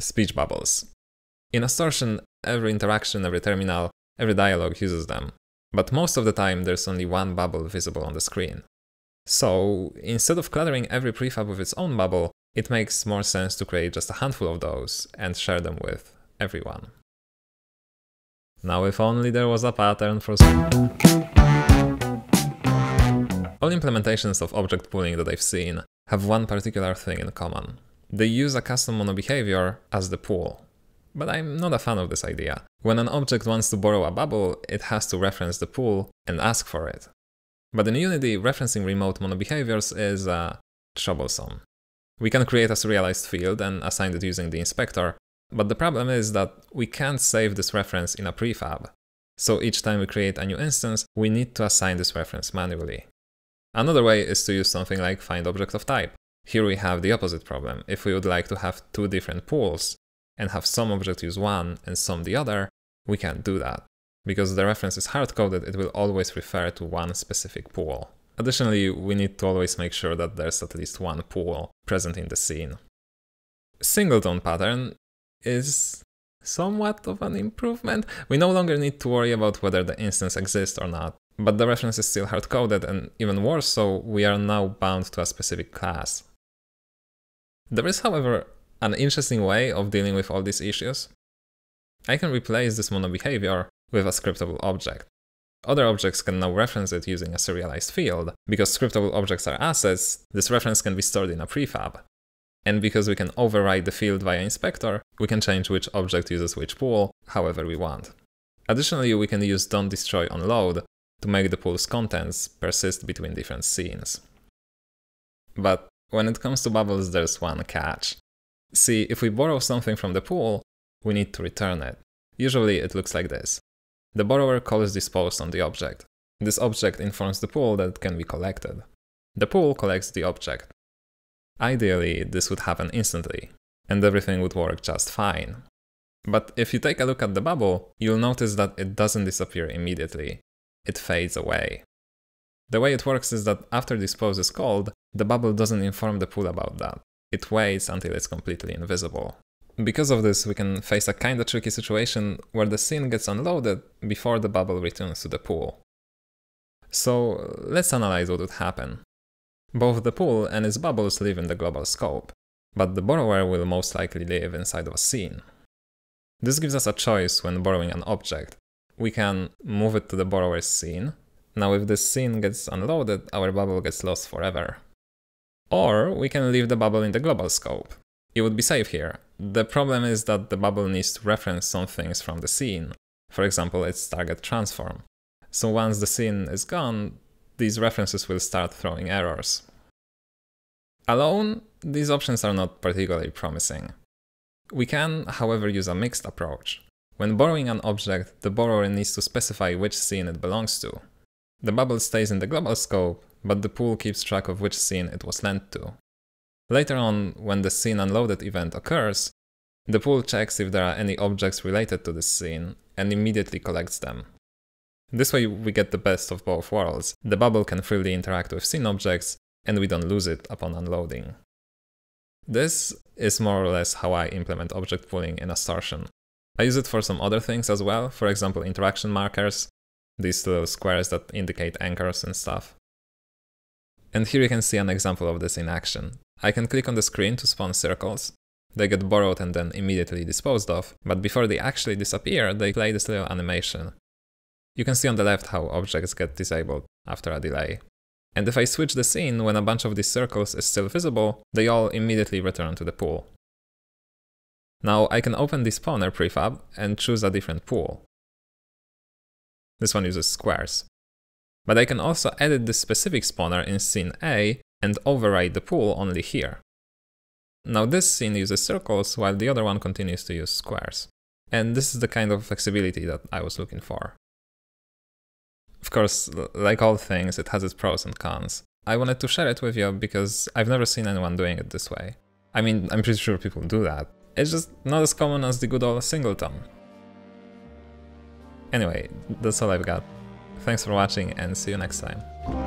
Speech bubbles. In Astortion, every interaction, every terminal, every dialogue uses them, but most of the time there's only one bubble visible on the screen. So, instead of cluttering every prefab with its own bubble, it makes more sense to create just a handful of those and share them with everyone. Now if only there was a pattern for... All implementations of object pooling that I've seen have one particular thing in common. They use a custom monobehavior as the pool. But I'm not a fan of this idea. When an object wants to borrow a bubble, it has to reference the pool and ask for it. But in Unity, referencing remote monobehaviors is troublesome. We can create a serialized field and assign it using the inspector, but the problem is that we can't save this reference in a prefab. So each time we create a new instance, we need to assign this reference manually. Another way is to use something like findObjectOfType. Here we have the opposite problem. If we would like to have two different pools and have some object use one and some the other, we can't do that. Because the reference is hard-coded, it will always refer to one specific pool. Additionally, we need to always make sure that there's at least one pool present in the scene. Singleton pattern is somewhat of an improvement. We no longer need to worry about whether the instance exists or not, but the reference is still hard-coded, and even worse so, we are now bound to a specific class. There is, however, an interesting way of dealing with all these issues. I can replace this monobehavior with a scriptable object. Other objects can now reference it using a serialized field. Because scriptable objects are assets, this reference can be stored in a prefab. And because we can override the field via inspector, we can change which object uses which pool, however we want. Additionally, we can use don'tDestroyOnLoad to make the pool's contents persist between different scenes. But when it comes to bubbles, there's one catch. See, if we borrow something from the pool, we need to return it. Usually it looks like this. The borrower calls this post on the object. This object informs the pool that it can be collected. The pool collects the object. Ideally, this would happen instantly, and everything would work just fine. But if you take a look at the bubble, you'll notice that it doesn't disappear immediately. It fades away. The way it works is that after this post is called, the bubble doesn't inform the pool about that. It waits until it's completely invisible. Because of this, we can face a kinda tricky situation where the scene gets unloaded before the bubble returns to the pool. So let's analyze what would happen. Both the pool and its bubbles live in the global scope, but the borrower will most likely live inside of a scene. This gives us a choice when borrowing an object. We can move it to the borrower's scene. Now if this scene gets unloaded, our bubble gets lost forever. Or we can leave the bubble in the global scope. It would be safe here. The problem is that the bubble needs to reference some things from the scene, for example its target transform. So once the scene is gone, these references will start throwing errors. Alone, these options are not particularly promising. We can, however, use a mixed approach. When borrowing an object, the borrower needs to specify which scene it belongs to. The bubble stays in the global scope, but the pool keeps track of which scene it was lent to. Later on, when the scene unloaded event occurs, the pool checks if there are any objects related to this scene and immediately collects them. This way we get the best of both worlds. The bubble can freely interact with scene objects, and we don't lose it upon unloading. This is more or less how I implement object pooling in Astortion. I use it for some other things as well, for example interaction markers, these little squares that indicate anchors and stuff. And here you can see an example of this in action. I can click on the screen to spawn circles. They get borrowed and then immediately disposed of, but before they actually disappear, they play this little animation. You can see on the left how objects get disabled after a delay. And if I switch the scene when a bunch of these circles is still visible, they all immediately return to the pool. Now I can open the spawner prefab and choose a different pool. This one uses squares. But I can also edit this specific spawner in scene A and override the pool only here. Now this scene uses circles while the other one continues to use squares. And this is the kind of flexibility that I was looking for. Of course, like all things, it has its pros and cons. I wanted to share it with you because I've never seen anyone doing it this way. I mean, I'm pretty sure people do that. It's just not as common as the good old singleton. Anyway, that's all I've got. Thanks for watching and see you next time.